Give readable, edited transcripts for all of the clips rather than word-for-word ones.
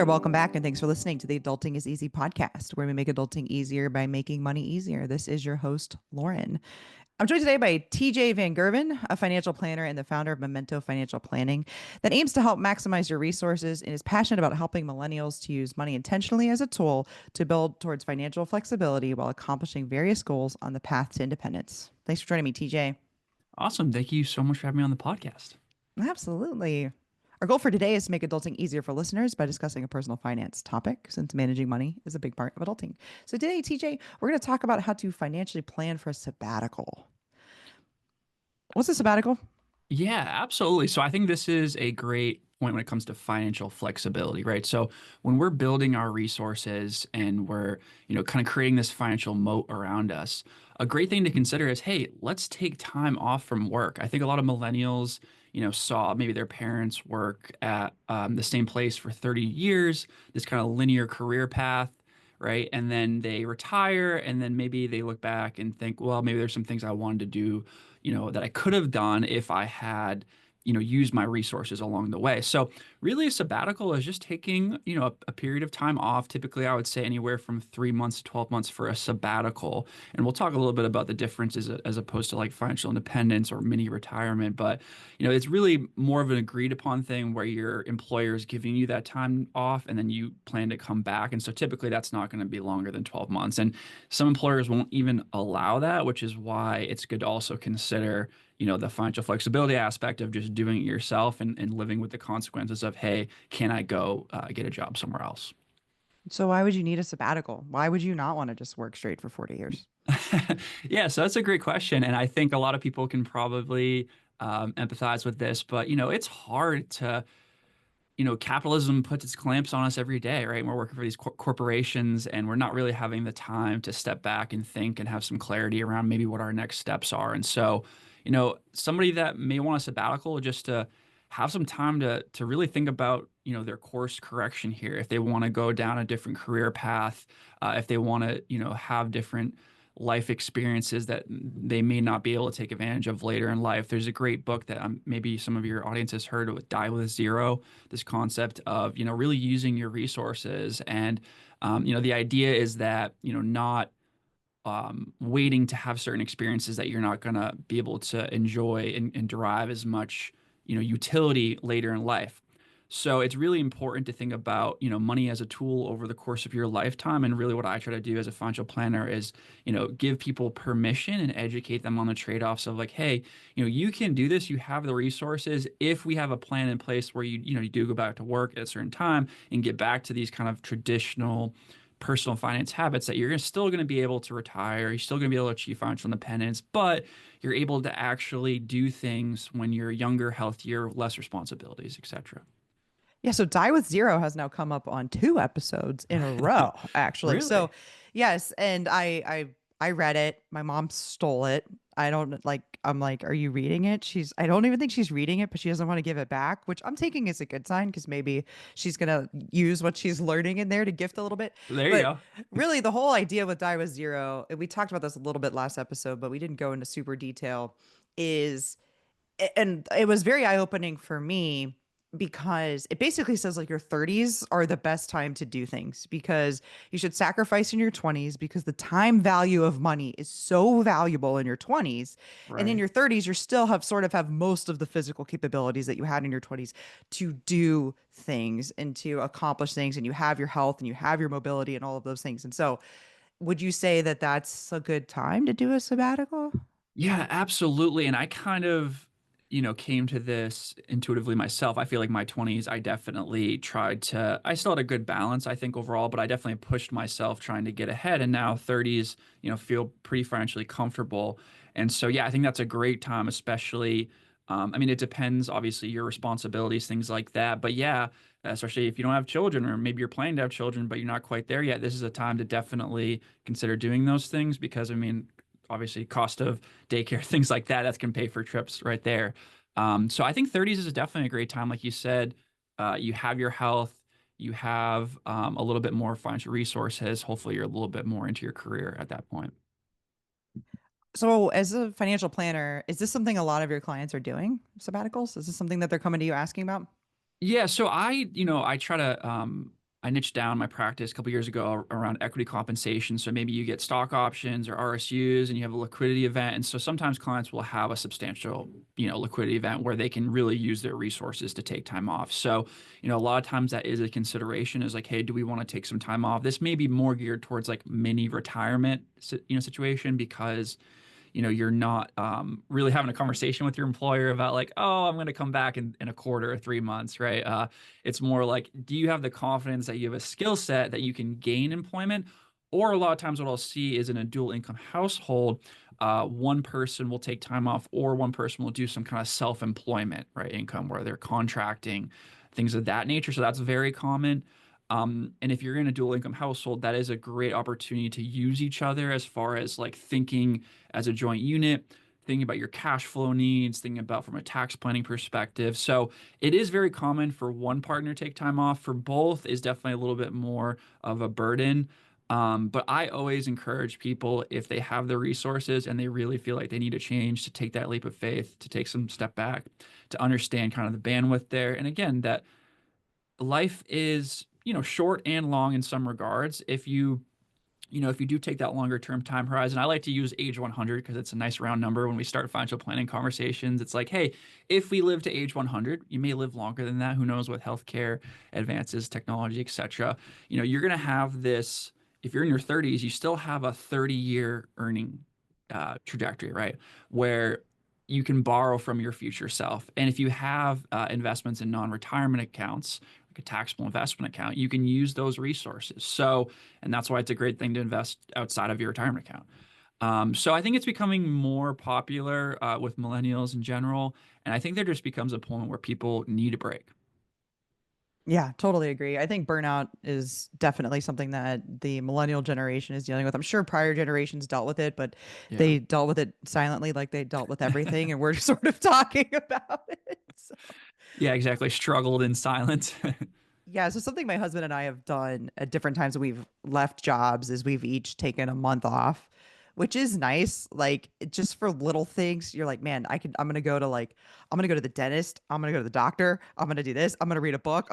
there. Welcome back. And thanks for listening to the Adulting is Easy podcast, where we make adulting easier by making money easier. This is your host, Lauren. I'm joined today by TJ Van Gerven, a financial planner and the founder of Memento Financial Planning that aims to help maximize your resources and is passionate about helping millennials to use money intentionally as a tool to build towards financial flexibility while accomplishing various goals on the path to independence. Thanks for joining me, TJ. Awesome. Thank you so much for having me on the podcast. Absolutely. Our goal for today is to make adulting easier for listeners by discussing a personal finance topic, since managing money is a big part of adulting. So today, TJ, we're going to talk about how to financially plan for a sabbatical. What's a sabbatical? Yeah, absolutely. So I think this is a great point when it comes to financial flexibility, right? So when we're building our resources and we're, kind of creating this financial moat around us, a great thing to consider is, hey, let's take time off from work. I think a lot of millennials, saw maybe their parents work at the same place for 30 years, this kind of linear career path. Right. And then they retire and then maybe they look back and think, well, maybe there's some things I wanted to do, that I could have done if I had, used my resources along the way. So really a sabbatical is just taking, a period of time off. Typically, I would say anywhere from 3 months to 12 months for a sabbatical. And we'll talk a little bit about the differences as opposed to like financial independence or mini retirement. But, it's really more of an agreed upon thing where your employer is giving you that time off and then you plan to come back. And so typically that's not going to be longer than 12 months. And some employers won't even allow that, which is why it's good to also consider, the financial flexibility aspect of just doing it yourself and living with the consequences of, hey, can I go get a job somewhere else? So why would you need a sabbatical? Why would you not want to just work straight for 40 years? Yeah, so that's a great question. And I think a lot of people can probably empathize with this, but, it's hard to capitalism puts its clamps on us every day, right? And we're working for these corporations and we're not really having the time to step back and think and have some clarity around maybe what our next steps are. And so, somebody that may want a sabbatical just to have some time to really think about, their course correction here. If they want to go down a different career path, if they want to, have different life experiences that they may not be able to take advantage of later in life. There's a great book that maybe some of your audience has heard with Die with Zero, this concept of, really using your resources. And, the idea is that, not waiting to have certain experiences that you're not going to be able to enjoy and derive as much, utility later in life. So it's really important to think about, money as a tool over the course of your lifetime. And really what I try to do as a financial planner is, give people permission and educate them on the trade-offs of like, hey, you can do this. You have the resources. If we have a plan in place where you do go back to work at a certain time and get back to these kind of traditional personal finance habits that you're still going to be able to retire. You're still going to be able to achieve financial independence, but you're able to actually do things when you're younger, healthier, less responsibilities, etc. Yeah, so Die with Zero has now come up on two episodes in a row, actually. So, Really? yes, and I read it. My mom stole it. I don't like I'm like, "Are you reading it?" I don't even think she's reading it, but she doesn't want to give it back, which I'm taking as a good sign because maybe she's going to use what she's learning in there to gift a little bit. There you But go. really the whole idea with Die with Zero, and we talked about this a little bit last episode, but we didn't go into super detail, is and it was very eye-opening for me because it basically says like your 30s are the best time to do things because you should sacrifice in your 20s because the time value of money is so valuable in your 20s, and in Right. your 30s you still have most of the physical capabilities that you had in your 20s to do things and to accomplish things, and you have your health and you have your mobility and all of those things. And so would you say that that's a good time to do a sabbatical? Yeah, absolutely. And I kind of, came to this intuitively myself. I feel like my 20s, I definitely tried to, I still had a good balance, I think, overall, but I definitely pushed myself trying to get ahead. And now 30s, feel pretty financially comfortable. And so, yeah, I think that's a great time, especially. I mean, it depends, obviously, your responsibilities, things like that. But yeah, especially if you don't have children, or maybe you're planning to have children, but you're not quite there yet, this is a time to definitely consider doing those things because, I mean, obviously cost of daycare, things like that, can pay for trips right there. So I think 30s is definitely a great time. Like you said, you have your health, you have a little bit more financial resources. Hopefully, you're a little bit more into your career at that point. So, as a financial planner, is this something a lot of your clients are doing, sabbaticals? Is this something that they're coming to you asking about? Yeah, so I try to I niched down my practice a couple years ago around equity compensation. So maybe you get stock options or RSUs and you have a liquidity event. And so sometimes clients will have a substantial, liquidity event where they can really use their resources to take time off. So, a lot of times that is a consideration is like, hey, do we want to take some time off? This may be more geared towards like mini retirement, situation because you're not really having a conversation with your employer about like, oh, I'm going to come back in a quarter or 3 months, right? It's more like, do you have the confidence that you have a skill set that you can gain employment? Or a lot of times, what I'll see is in a dual income household, one person will take time off, or one person will do some kind of self-employment, right? Income where they're contracting, things of that nature. So that's very common. And if you're in a dual income household, that is a great opportunity to use each other as far as like thinking as a joint unit, thinking about your cash flow needs, thinking about from a tax planning perspective. So it is very common for one partner to take time off. For both is definitely a little bit more of a burden. But I always encourage people if they have the resources and they really feel like they need a change to take that leap of faith, to take some step back, to understand kind of the bandwidth there. And again, that life is, short and long in some regards. If you do take that longer term time horizon, I like to use age 100 because it's a nice round number when we start financial planning conversations. It's like, hey, if we live to age 100, you may live longer than that. Who knows with healthcare advances, technology, etc. You're going to have this, if you're in your 30s, you still have a 30-year earning trajectory, right? Where you can borrow from your future self. And if you have investments in non-retirement accounts, like a taxable investment account, you can use those resources. So, and that's why it's a great thing to invest outside of your retirement account. So I think it's becoming more popular with millennials in general. And I think there just becomes a point where people need a break. Yeah, totally agree. I think burnout is definitely something that the millennial generation is dealing with. I'm sure prior generations dealt with it, but Yeah. they dealt with it silently, like they dealt with everything, and we're sort of talking about it. So, Yeah, exactly. Struggled in silence. yeah, so something my husband and I have done at different times when we've left jobs is we've each taken a month off, which is nice. Like just for little things, you're like, man, I'm gonna go to the dentist, I'm gonna go to the doctor, I'm gonna do this, I'm gonna read a book,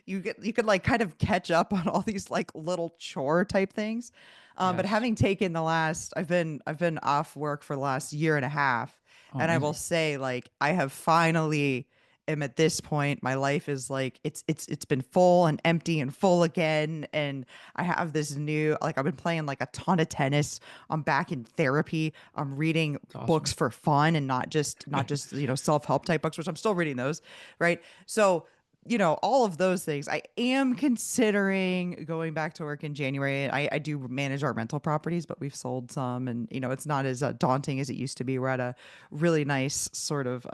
you could like kind of catch up on all these like little chore type things. But Yes. having taken I've been off work for the last year and a half, Oh, and I will amazing. say like I have finally am at this point my life is like it's been full and empty and full again, and I have this new, like I've been playing like a ton of tennis, I'm back in therapy, I'm reading It's books awesome. for fun and not just self-help type books, which I'm still reading those, right? So all of those things. I am considering going back to work in January. I do manage our rental properties, but we've sold some, and it's not as daunting as it used to be. We're at a really nice sort of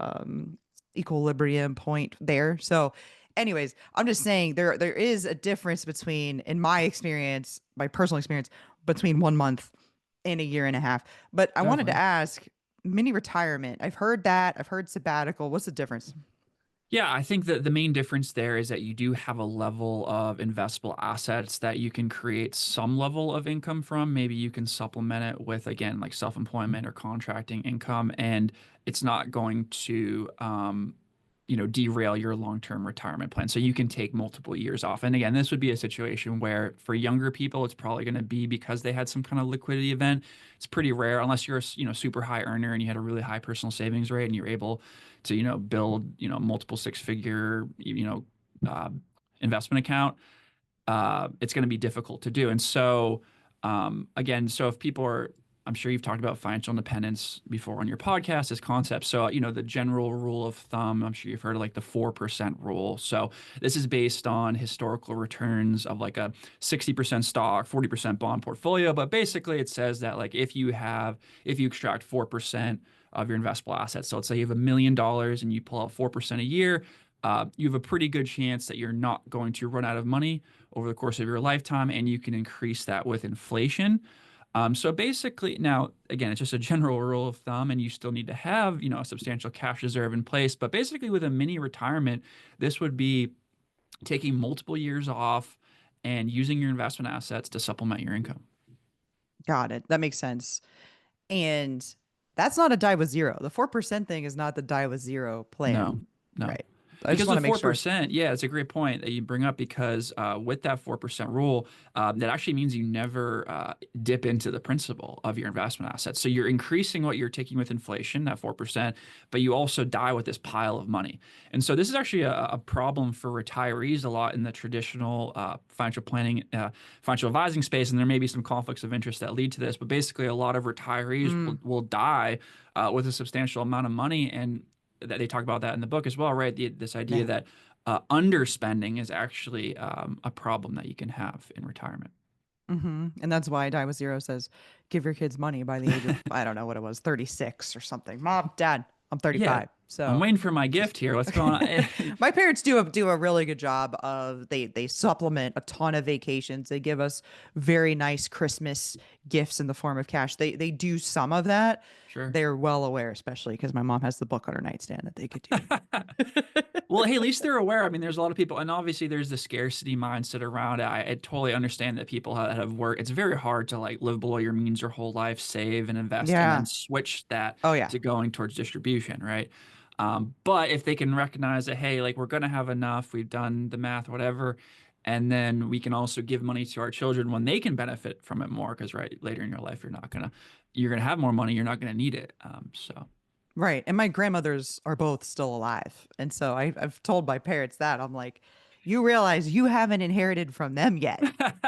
equilibrium point there. So, anyways, I'm just saying there is a difference between, in my experience, my personal experience, between 1 month and a year and a half. But I wanted to Definitely. ask, mini retirement. I've heard that. I've heard sabbatical. What's the difference? Yeah, I think that the main difference there is that you do have a level of investable assets that you can create some level of income from. Maybe you can supplement it with, again, like self-employment or contracting income, and it's not going to, derail your long-term retirement plan. So you can take multiple years off. And again, this would be a situation where for younger people, it's probably going to be because they had some kind of liquidity event. It's pretty rare unless you're a, super high earner and you had a really high personal savings rate and you're able to build multiple six-figure uh, investment account. It's going to be difficult to do. And so, again, so if people are, I'm sure you've talked about financial independence before on your podcast, this concept. So, the general rule of thumb, I'm sure you've heard of like the 4% rule. So, this is based on historical returns of like a 60% stock, 40% bond portfolio. But basically, it says that like if you extract 4% of your investable assets, so let's say you have $1 million and you pull out 4% a year, you have a pretty good chance that you're not going to run out of money over the course of your lifetime, and you can increase that with inflation. So basically, now again, it's just a general rule of thumb, and you still need to have a substantial cash reserve in place. But basically, with a mini retirement, this would be taking multiple years off and using your investment assets to supplement your income. Got it. That makes sense. And that's not a die with zero. The 4% thing is not the die with zero No, plan, no. right? I just Because want to with make sure. 4%, yeah, it's a great point that you bring up because with that 4% rule, that actually means you never dip into the principal of your investment assets. So you're increasing what you're taking with inflation, that 4%, but you also die with this pile of money. And so this is actually a problem for retirees a lot in the traditional financial planning, financial advising space. And there may be some conflicts of interest that lead to this, but basically a lot of retirees Mm, will die with a substantial amount of money. And that they talk about that in the book as well, right? This idea yeah. that underspending is actually a problem that you can have in retirement. And that's why Die with Zero says, give your kids money by the age of, I don't know what it was, 36 or something. Mom, Dad, I'm Yeah, 35. I'm So waiting for my just gift here. What's going on? my parents do a really good job of they supplement a ton of vacations. They give us very nice Christmas gifts in the form of cash. They do some of that. Sure. They're well aware, especially because my mom has the book on her nightstand that they could do. Well, hey, at least they're aware. I mean, there's a lot of people, and obviously there's the scarcity mindset around it. I totally understand that people have worked. It's very hard to like live below your means your whole life, save and invest, and then Yeah. switch that Oh yeah. to going towards distribution, right? But if they can recognize that, hey, like we're gonna have enough, we've done the math, whatever, and then we can also give money to our children when they can benefit from it more, because right later in your life you're gonna have more money, you're not gonna need it. So. Right. And my grandmothers are both still alive. And so I've told my parents that. I'm like, you realize you haven't inherited from them yet.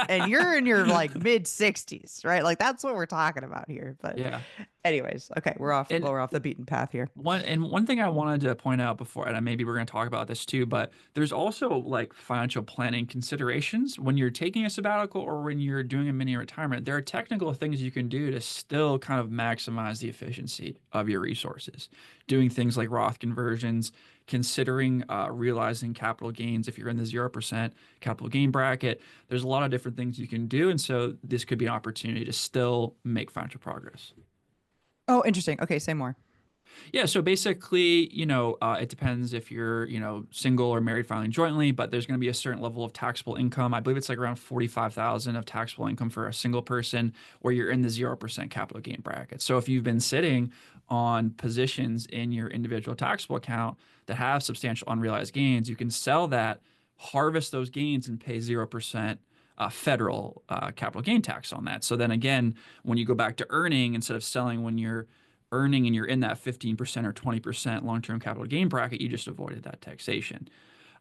And you're in your like mid 60s, right? Like that's what we're talking about here. But Yeah. anyways, okay, And we're off the beaten path here. one thing I wanted to point out before, and maybe we're going to talk about this too, but there's also like financial planning considerations when you're taking a sabbatical or when you're doing a mini retirement. There are technical things you can do to still kind of maximize the efficiency of your resources. Doing things like Roth conversions, considering realizing capital gains if you're in the 0% capital gain bracket. There's a lot of different things you can do, and so this could be an opportunity to still make financial progress. Oh, interesting. Okay, say more. Yeah, so basically, it depends if you're, single or married filing jointly, but there's going to be a certain level of taxable income. I believe it's like around 45,000 of taxable income for a single person, where you're in the 0% capital gain bracket. So if you've been sitting on positions in your individual taxable account that have substantial unrealized gains, you can sell that, harvest those gains, and pay 0% federal capital gain tax on that. So then again, when you go back to earning, instead of selling when you're earning and you're in that 15% or 20% long-term capital gain bracket, you just avoided that taxation.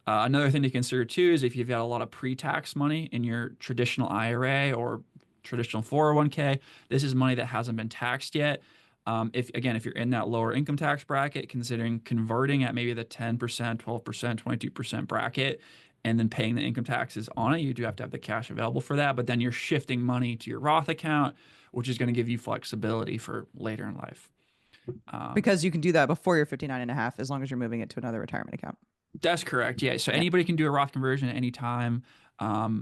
Another thing to consider too is if you've got a lot of pre-tax money in your traditional IRA or traditional 401k, this is money that hasn't been taxed yet. If you're in that lower income tax bracket, considering converting at maybe the 10%, 12%, 22% bracket, and then paying the income taxes on it, you do have to have the cash available for that. But then you're shifting money to your Roth account, which is going to give you flexibility for later in life. Um, Because you can do that before you're 59 and a half, as long as you're moving it to another retirement account. that's correct. Yeah. So Yeah. anybody can do a Roth conversion at any time.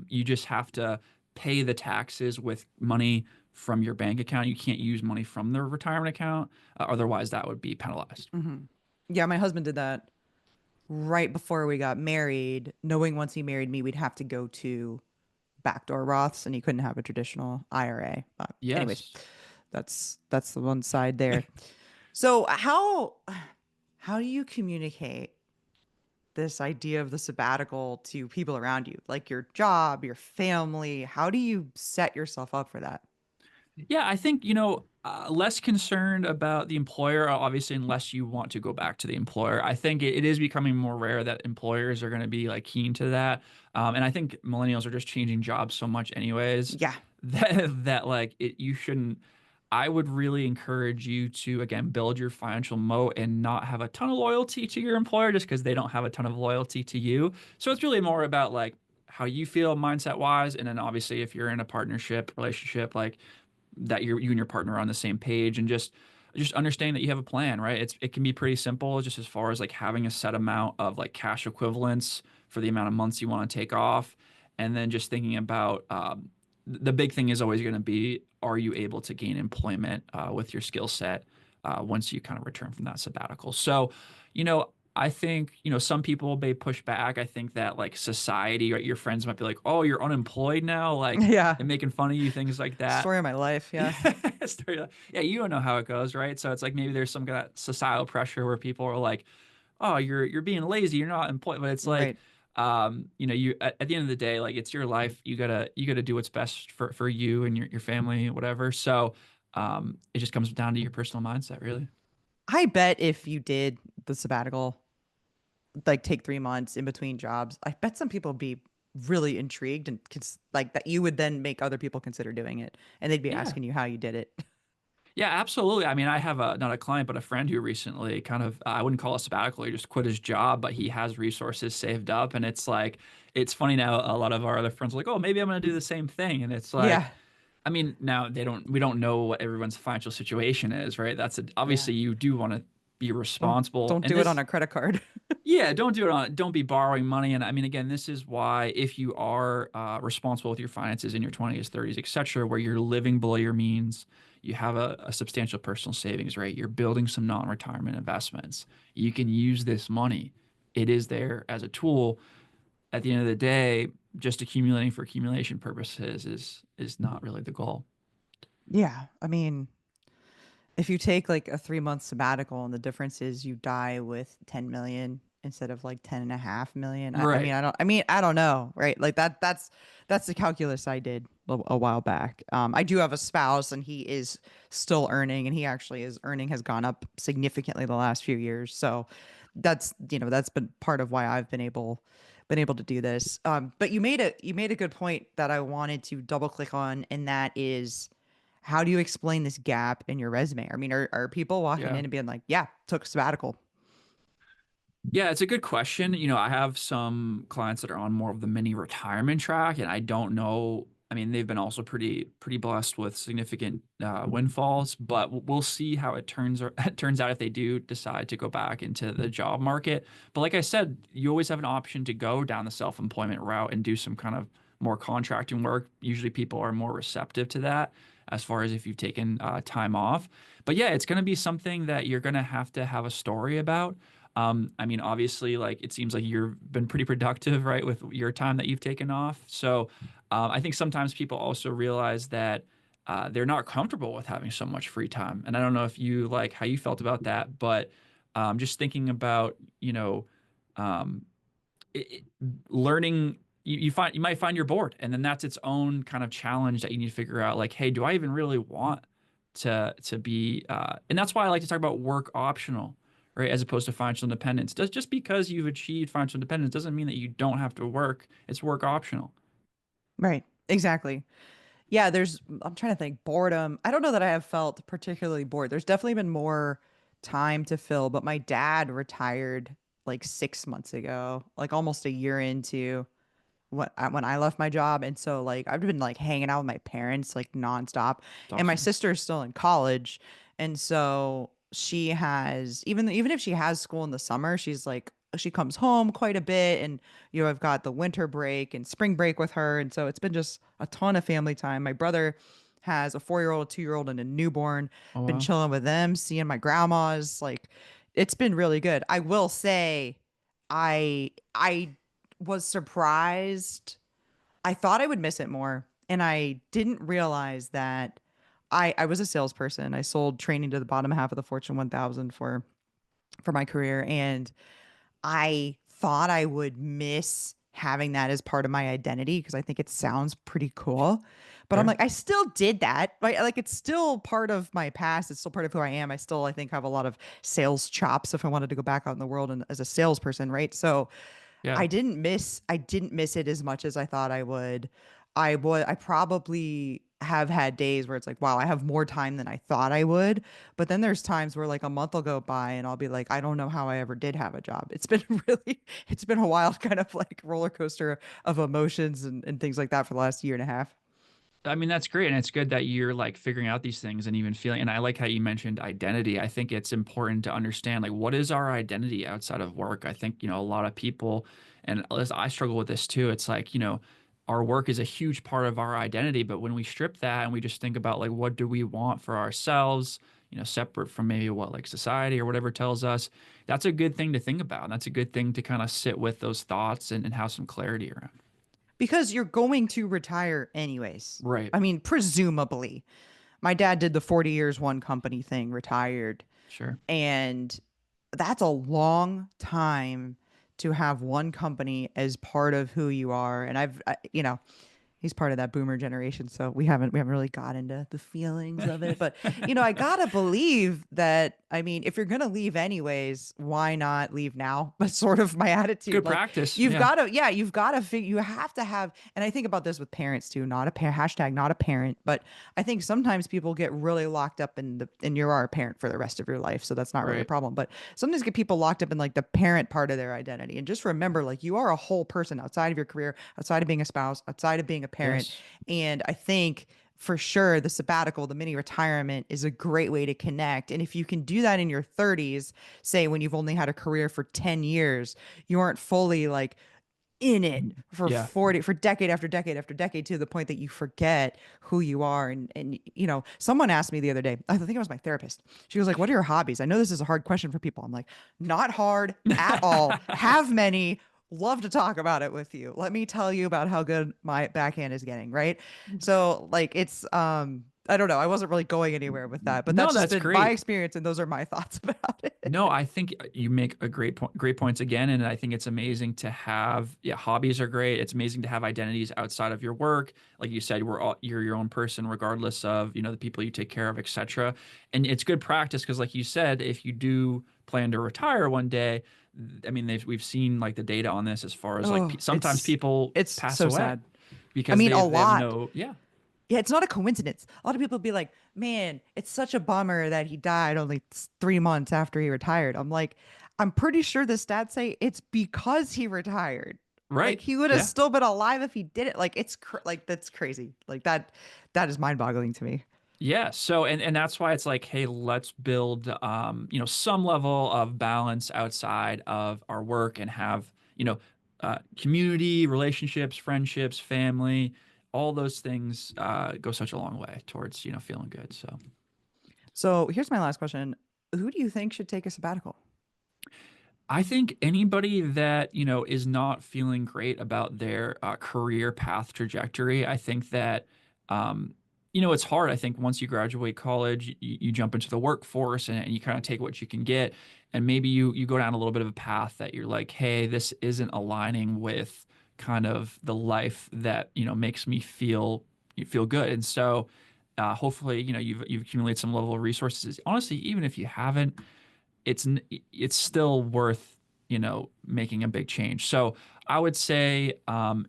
You just have to pay the taxes with money from your bank account. You can't use money from the retirement account. Otherwise, that would be penalized. Yeah, my husband did that right before we got married, knowing once he married me, we'd have to go to backdoor Roths and he couldn't have a traditional IRA. But anyways, Yes. that's the one side there. So how do you communicate this idea of the sabbatical to people around you, like your job, your family? How do you set yourself up for that? Yeah, I think, less concerned about the employer, obviously, unless you want to go back to the employer. I think it is becoming more rare that employers are going to be like keen to that. And I think millennials are just changing jobs so much anyways Yeah. that like you shouldn't. I would really encourage you to, again, build your financial moat and not have a ton of loyalty to your employer just because they don't have a ton of loyalty to you. So it's really more about like how you feel mindset wise. And then obviously, if you're in a partnership relationship, like that you and your partner are on the same page, and just understanding that you have a plan, right? It can be pretty simple, just as far as like having a set amount of like cash equivalents for the amount of months you want to take off, and then just thinking about the big thing is always going to be, are you able to gain employment with your skill set once you kind of return from that sabbatical? So, I think, some people may push back. I think that like society, right, your friends might be like, oh, you're unemployed now, like, Yeah. and making fun of you, things like that. Story of my life. Yeah. Yeah, you don't know how it goes, right? So it's like maybe there's some kind of societal pressure where people are like, oh, you're being lazy, you're not employed. But it's like, Right. you at the end of the day, like it's your life. You gotta do what's best for you and your family, whatever. So it just comes down to your personal mindset, really. I bet if you did the sabbatical, like take 3 months in between jobs, I bet some people would be really intrigued and like that you would then make other people consider doing it and they'd be Yeah. asking you how you did it. Yeah, absolutely. I mean, I have not a client, but a friend who recently kind of, I wouldn't call it sabbatical. He just quit his job, but he has resources saved up. And it's like, it's funny now, a lot of our other friends are like, oh, maybe I'm going to do the same thing. And it's like, Yeah. I mean, now we don't know what everyone's financial situation is, right? Yeah. Obviously you do want to be Don't responsible. don't And do it on this, a credit card. yeah, don't be borrowing money. And I mean, again, this is why if you are responsible with your finances in your 20s, 30s, etc., where you're living below your means, you have a substantial personal savings rate, you're building some non-retirement investments, you can use this money. It is there as a tool. At the end of the day, just accumulating for accumulation purposes is not really the goal. Yeah. I mean, if you take like a 3 month sabbatical and the difference is you die with 10 million instead of like 10.5 million. I mean, Right. I don't know, right? Like that's the calculus I did a while back. I do have a spouse and he is still earning and he actually is earning has gone up significantly the last few years. So that's been part of why I've been able to do this. But you made a good point that I wanted to double click on, and that is how do you explain this gap in your resume? I mean, are people walking Yeah. in and being like, yeah, took sabbatical? Yeah, it's a good question. I have some clients that are on more of the mini retirement track, and I don't know. I mean, they've been also pretty blessed with significant windfalls, but we'll see how it turns it turns out if they do decide to go back into the job market. But like I said, you always have an option to go down the self-employment route and do some kind of more contracting work. Usually, people are more receptive to that as far as if you've taken time off. But yeah, it's going to be something that you're going to have a story about. I mean, obviously, like it seems like you've been pretty productive, right, with your time that you've taken off. So, I think sometimes people also realize that they're not comfortable with having so much free time. And I don't know if you like how you felt about that, but just thinking about, um, it, learning you might find you're bored, and then that's its own kind of challenge that you need to figure out, like, hey, do I even really want to be and that's why I like to talk about work optional, right, as opposed to financial independence. Just because you've achieved financial independence doesn't mean that you don't have to work. It's work optional. Right. Exactly. Yeah, I'm trying to think, boredom. I don't know that I have felt particularly bored. There's definitely been more time to fill, but my dad retired like 6 months ago, like almost a year into when I left my job. And so like I've been like hanging out with my parents like nonstop. It's And my awesome. sister is still in college. And so she has even if she has school in the summer, she comes home quite a bit. And I've got the winter break and spring break with her. And so it's been just a ton of family time. My brother has a 4 year old, 2 year old, and a newborn. Oh Been wow. chilling with them, seeing my grandmas. Like it's been really good. I will say I was surprised. I thought I would miss it more, and I didn't realize that I was a salesperson. I sold training to the bottom half of the Fortune 1000 for my career, and I thought I would miss having that as part of my identity because I think it sounds pretty cool. But I'm Sure. like, I still did that. Right? Like it's still part of my past. It's still part of who I am. I still, I think, have a lot of sales chops if I wanted to go back out in the world and as a salesperson, right? So Yeah. I didn't miss it as much as I thought I would. I probably have had days where it's like, wow, I have more time than I thought I would. But then there's times where like a month will go by and I'll be like, I don't know how I ever did have a job. It's been it's been a wild kind of like roller coaster of emotions and things like that for the last year and a half. I mean, that's great. And it's good that you're like figuring out these things and even feeling. And I like how you mentioned identity. I think it's important to understand, like, what is our identity outside of work? I think, a lot of people, and as I struggle with this too, it's like, our work is a huge part of our identity. But when we strip that and we just think about, like, what do we want for ourselves, separate from maybe what like society or whatever tells us, that's a good thing to think about. And that's a good thing to kind of sit with those thoughts and have some clarity around. Because you're going to retire anyways. Right. I mean, presumably. My dad did the 40 years one company thing, retired. Sure. And that's a long time to have one company as part of who you are. And he's part of that boomer generation, so we haven't really got into the feelings of it. But I gotta believe that. I mean, if you're gonna leave anyways, why not leave now? But sort of my attitude, Good like practice. you've Yeah. got to, yeah, you've got to figure. You have to have, and I think about this with parents too. Not a hashtag, not a parent, but I think sometimes people get really locked up and you are a parent for the rest of your life, so that's not really a Right. problem. But sometimes get people locked up in like the parent part of their identity, and just remember, like you are a whole person outside of your career, outside of being a spouse, outside of being a parent. Yes. And I think for sure the sabbatical, the mini retirement is a great way to connect. And if you can do that in your 30s, say when you've only had a career for 10 years, you aren't fully like in it for Yeah. 40 for decade after decade after decade to the point that you forget who you are. And someone asked me the other day, I think it was my therapist, she was like, what are your hobbies? I know this is a hard question for people. I'm like, not hard at all, have many, love to talk about it with you. Let me tell you about how good my backhand is getting, right? So like I don't know, I wasn't really going anywhere with that, but No, that's just that's been my great. experience and those are my thoughts about it. No, I think you make a great points again, and I think it's amazing to have. Yeah, hobbies are great. It's amazing to have identities outside of your work. Like you said, you're your own person, regardless of the people you take care of, etc. And it's good practice because, like you said, if you do plan to retire one day, I mean, we've seen like the data on this as far as like Oh, sometimes it's people it's pass so away sad. I because mean, a they have lot. no, yeah. Yeah, it's not a coincidence. A lot of people be like, man, it's such a bummer that he died only 3 months after he retired. I'm like, I'm pretty sure the stats say it's because he retired. Like Right. he would have Yeah. still been alive if he did it. Like like that's crazy. Like that is mind-boggling to me. Yeah. So, and that's why it's like, hey, let's build, some level of balance outside of our work and have, community, relationships, friendships, family, all those things go such a long way towards, feeling good. So So here's my last question. Who do you think should take a sabbatical? I think anybody that, is not feeling great about their career path trajectory, I think that, it's hard. I think once you graduate college, you jump into the workforce and you kind of take what you can get. And maybe you go down a little bit of a path that you're like, hey, this isn't aligning with kind of the life that, makes me feel good. And so hopefully, you've accumulated some level of resources. Honestly, even if you haven't, it's still worth making a big change. So I would say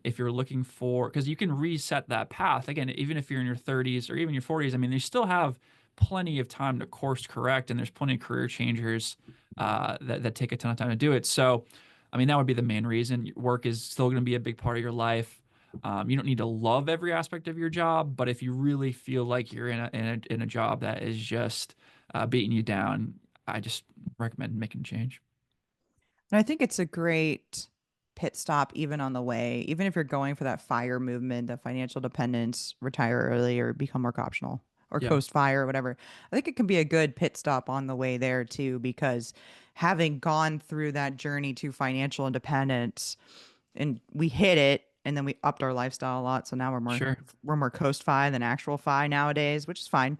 if you're looking for, because you can reset that path again, even if you're in your 30s or even your 40s. I mean, you still have plenty of time to course correct, and there's plenty of career changers that take a ton of time to do it. So I mean, that would be the main reason. Work is still going to be a big part of your life. You don't need to love every aspect of your job, but if you really feel like you're in a job that is just beating you down, I just recommend making a change. And I think it's a great pit stop even on the way, even if you're going for that fire movement, the financial dependence, retire early or become work optional or Yeah, coast fire or whatever. I think it can be a good pit stop on the way there too, because having gone through that journey to financial independence and we hit it and then we upped our lifestyle a lot. So now sure. we're more coast fi than actual fi nowadays, which is fine.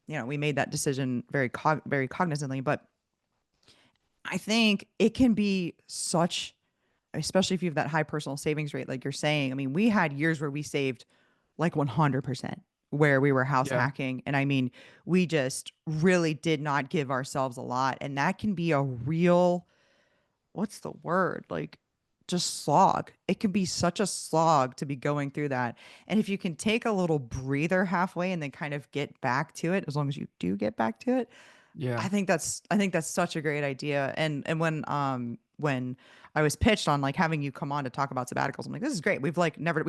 We made that decision very cognizantly, but I think it can be such, especially if you have that high personal savings rate, like you're saying. I mean, we had years where we saved like 100%, where we were house Yeah, hacking. And I mean, we just really did not give ourselves a lot. And that can be a real, what's the word? Like, just slog. It can be such a slog to be going through that. And if you can take a little breather halfway and then kind of get back to it, as long as you do get back to it, yeah, I think that's such a great idea. And when I was pitched on like having you come on to talk about sabbaticals, I'm like, this is great. We've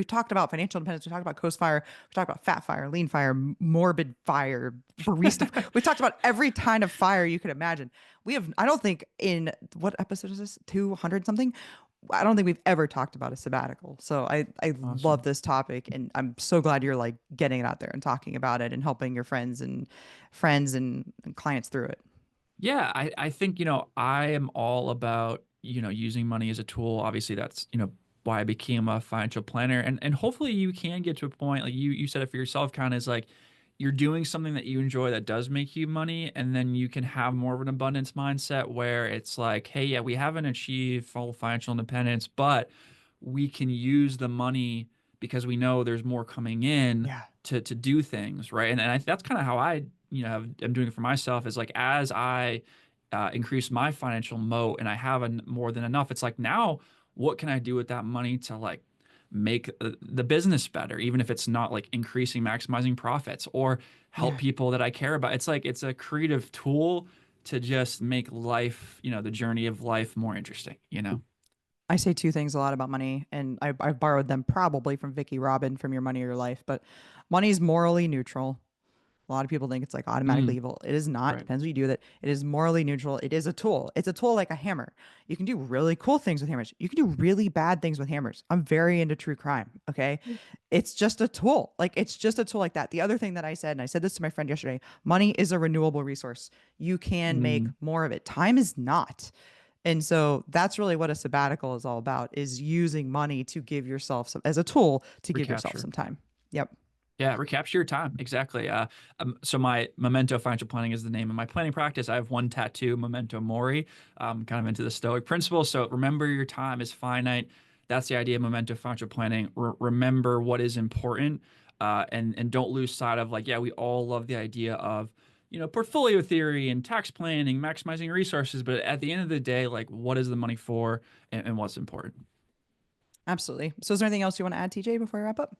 talked about financial independence, we talked about coast fire, we talked about fat fire, lean fire, morbid fire, barista. We've talked about every kind of fire you could imagine. I don't think in what episode is this? 200 something. I don't think we've ever talked about a sabbatical. So I love awesome. this topic and I'm so glad you're like getting it out there and talking about it and helping your friends and clients through it. Yeah, I think, I am all about, using money as a tool. Obviously, that's, why I became a financial planner. And hopefully you can get to a point, like you said it for yourself, kind of is like, you're doing something that you enjoy that does make you money, and then you can have more of an abundance mindset where it's like, hey, yeah, we haven't achieved full financial independence, but we can use the money because we know there's more coming in Yeah. to do things, right? And that's kind of how I, am doing it for myself is like as I increase my financial moat and I have more than enough, it's like now what can I do with that money to like make the business better, even if it's not like increasing, maximizing profits or help Yeah. people that I care about. It's like it's a creative tool to just make life, the journey of life more interesting. I say two things a lot about money, and I've borrowed them probably from Vicky Robin from Your Money or Your Life, but money is morally neutral. A lot of people think it's like automatically Mm, evil. It is not. right. Depends what you do with it. It is morally neutral. It is a tool. It's a tool like a hammer. You can do really cool things with hammers. You can do really bad things with hammers. I'm very into true crime. Okay. It's just a tool. Like it's just a tool like that. The other thing that I said, and I said this to my friend yesterday, money is a renewable resource. You can make Mm, more of it. Time is not. And so that's really what a sabbatical is all about, is using money to give yourself some as a tool to give yourself recapture. some time. Yep. Yeah, recapture your time. Exactly. So my Memento Financial Planning is the name of my planning practice. I have one tattoo, Memento Mori, kind of into the Stoic principle. So remember your time is finite. That's the idea of Memento Financial Planning. Remember what is important, and don't lose sight of like, yeah, we all love the idea of portfolio theory and tax planning, maximizing resources. But at the end of the day, like, what is the money for, and what's important? Absolutely. So is there anything else you want to add, TJ, before we wrap up?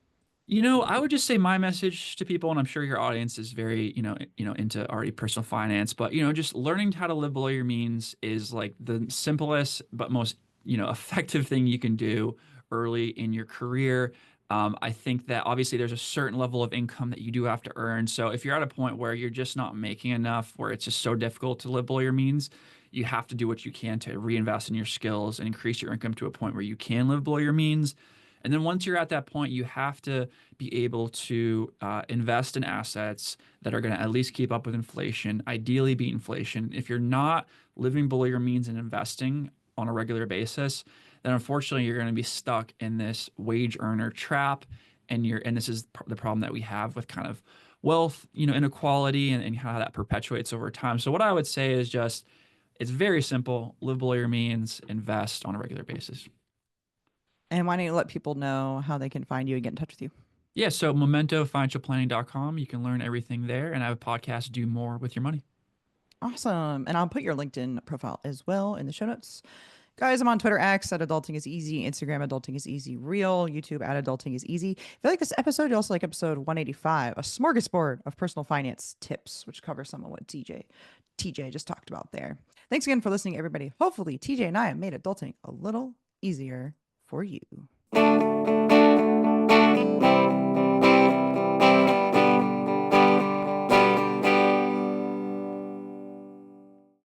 I would just say my message to people, and I'm sure your audience is very, into already personal finance, but just learning how to live below your means is like the simplest but most, effective thing you can do early in your career. I think that obviously there's a certain level of income that you do have to earn. So if you're at a point where you're just not making enough, where it's just so difficult to live below your means, you have to do what you can to reinvest in your skills and increase your income to a point where you can live below your means. And then once you're at that point, you have to be able to invest in assets that are going to at least keep up with inflation, ideally beat inflation. If you're not living below your means and investing on a regular basis, then unfortunately you're going to be stuck in this wage earner trap. And this is the problem that we have with kind of wealth, inequality and how that perpetuates over time. So what I would say is just it's very simple. Live below your means, invest on a regular basis. And why don't you let people know how they can find you and get in touch with you? Yeah, so mementofinancialplanning.com. You can learn everything there. And I have a podcast, Do More with Your Money. Awesome. And I'll put your LinkedIn profile as well in the show notes. Guys, I'm on Twitter X at Adulting is Easy, Instagram Adulting is Easy Real, YouTube at Adulting is Easy. If you like this episode, you also like episode 185, a smorgasbord of personal finance tips, which covers some of what TJ just talked about there. Thanks again for listening, everybody. Hopefully, TJ and I have made adulting a little easier for you.